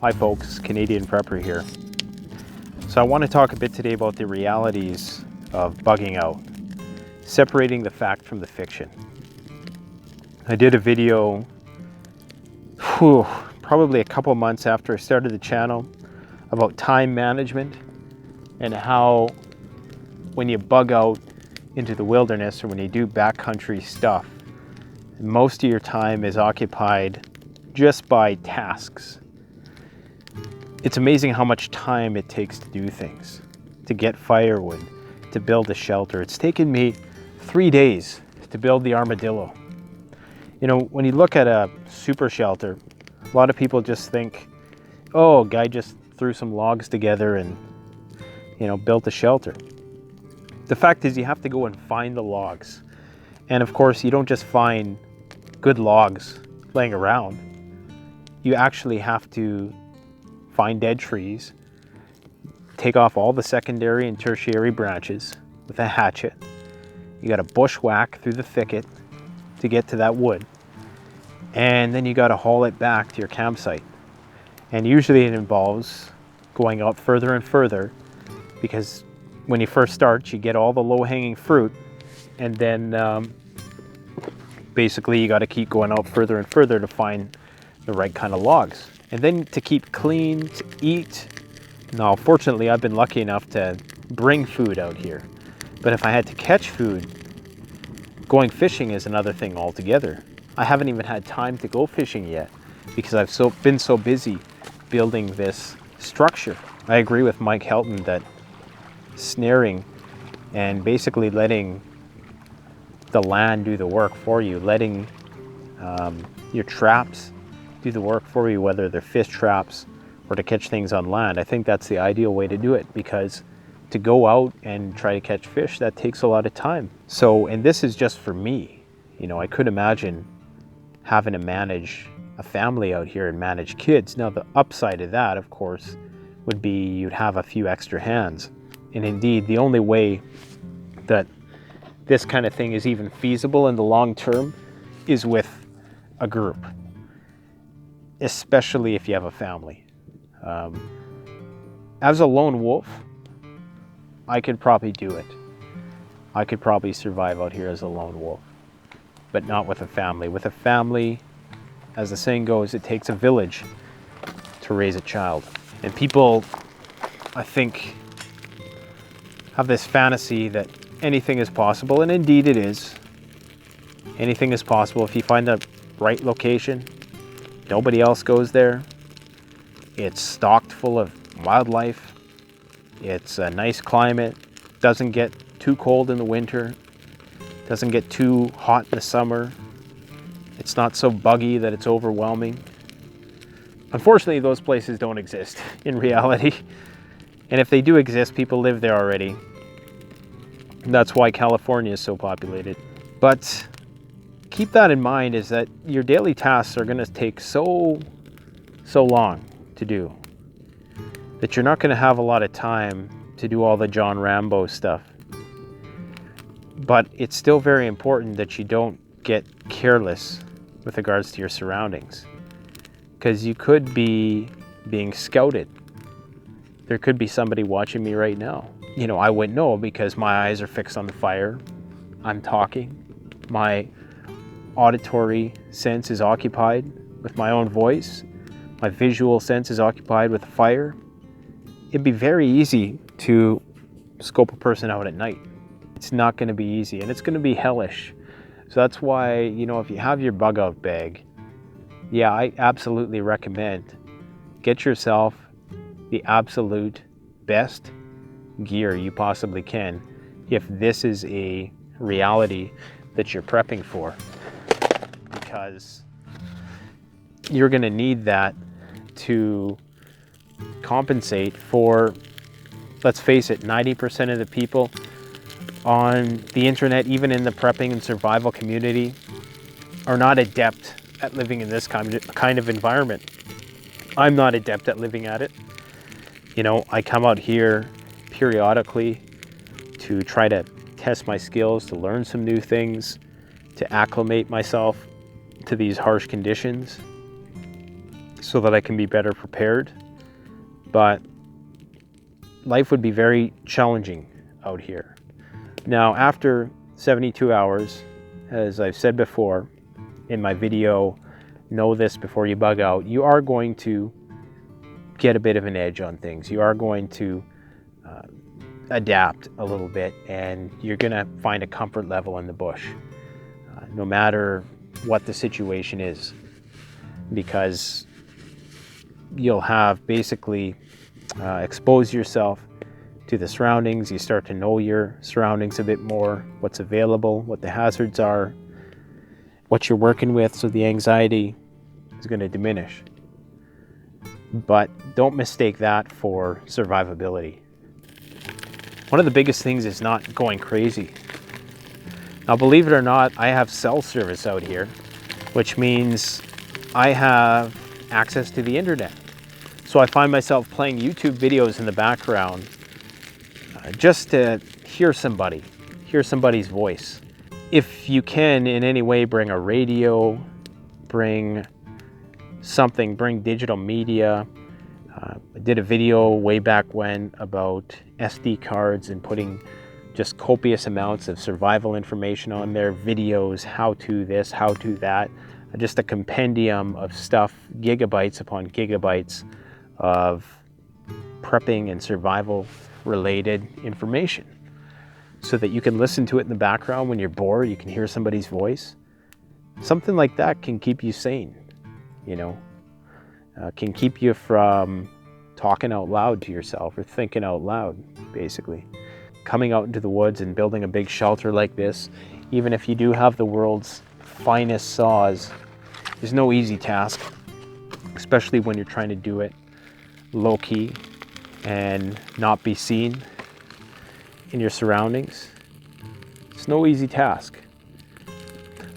Hi folks, Canadian Prepper here. So I want to talk a bit today about the realities of bugging out, separating the fact from the fiction. I did a video probably a couple months after I started the channel about time management and how when you bug out into the wilderness or when you do backcountry stuff, most of your time is occupied just by tasks. It's amazing how much time it takes to do things, to get firewood, to build a shelter. It's taken me 3 days to build the armadillo. You know, when you look at a super shelter, a lot of people just think, oh, a guy just threw some logs together and, built a shelter. The fact is you have to go and find the logs. And of course, you don't just find good logs laying around. You actually have to find dead trees, take off all the secondary and tertiary branches with a hatchet. You got to bushwhack through the thicket to get to that wood. And then you got to haul it back to your campsite. And usually it involves going out further and further, because when you first start, you get all the low-hanging fruit, and then basically you got to keep going out further and further to find the right kind of logs. And then to keep clean, to eat. Now, fortunately, I've been lucky enough to bring food out here. But if I had to catch food, going fishing is another thing altogether. I haven't even had time to go fishing yet because I've been so busy building this structure. I agree with Mike Helton that snaring and basically letting the land do the work for you, letting your traps do the work for you, whether they're fish traps or to catch things on land. I think that's the ideal way to do it, because to go out and try to catch fish, that takes a lot of time. So, and this is just for me. I could imagine having to manage a family out here and manage kids. Now, the upside of that, of course, would be you'd have a few extra hands. And indeed, the only way that this kind of thing is even feasible in the long term is with a group, especially if you have a family. As a lone wolf, I could probably do it. I could probably survive out here as a lone wolf, but not with a family. With a family, as the saying goes, it takes a village to raise a child. And people, I think, have this fantasy that anything is possible, and indeed it is. Anything is possible if you find the right location. Nobody else goes there. It's stocked full of wildlife. It's a nice climate. Doesn't get too cold in the winter. Doesn't get too hot in the summer. It's not so buggy that it's overwhelming. Unfortunately, those places don't exist in reality. And if they do exist, people live there already. And that's why California is so populated. But keep that in mind, is that your daily tasks are going to take so long to do that you're not going to have a lot of time to do all the John Rambo stuff. But it's still very important that you don't get careless with regards to your surroundings, because you could be being scouted. There could be somebody watching me right now. I wouldn't know because my eyes are fixed on the fire. I'm talking. My auditory sense is occupied with my own voice. My visual sense is occupied with the fire. It'd be very easy to scope a person out at night. It's not going to be easy, and it's going to be hellish. So that's why, if you have your bug out bag, yeah, I absolutely recommend get yourself the absolute best gear you possibly can if this is a reality that you're prepping for, because you're going to need that to compensate for, let's face it, 90% of the people on the internet, even in the prepping and survival community, are not adept at living in this kind of environment. I'm not adept at living at it. I come out here periodically to try to test my skills, to learn some new things, to acclimate myself to these harsh conditions. so that I can be better prepared. But life would be very challenging out here. Now, after 72 hours, as I've said before in my video, Know This Before You Bug Out, you are going to get a bit of an edge on things. You are going to adapt a little bit, and you're going to find a comfort level in the bush, no matter what the situation is, because you'll have basically exposed yourself to the surroundings. You start to know your surroundings a bit more, what's available, what the hazards are, what you're working with, so the anxiety is going to diminish. But don't mistake that for survivability. One of the biggest things is not going crazy. Now, believe it or not, I have cell service out here, which means I have access to the internet. So I find myself playing YouTube videos in the background just to hear somebody's voice. If you can in any way bring a radio, bring something, bring digital media. I did a video way back when about SD cards and putting just copious amounts of survival information on there, videos, how to this, how to that, just a compendium of stuff, gigabytes upon gigabytes of prepping and survival related information, so that you can listen to it in the background when you're bored. You can hear somebody's voice. Something like that can keep you sane, can keep you from talking out loud to yourself or thinking out loud, basically. Coming out into the woods and building a big shelter like this, even if you do have the world's finest saws, is no easy task, especially when you're trying to do it low-key and not be seen in your surroundings. It's no easy task.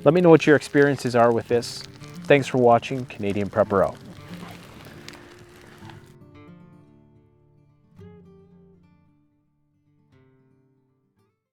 Let me know what your experiences are with this. Thanks for watching. Canadian Prepper out.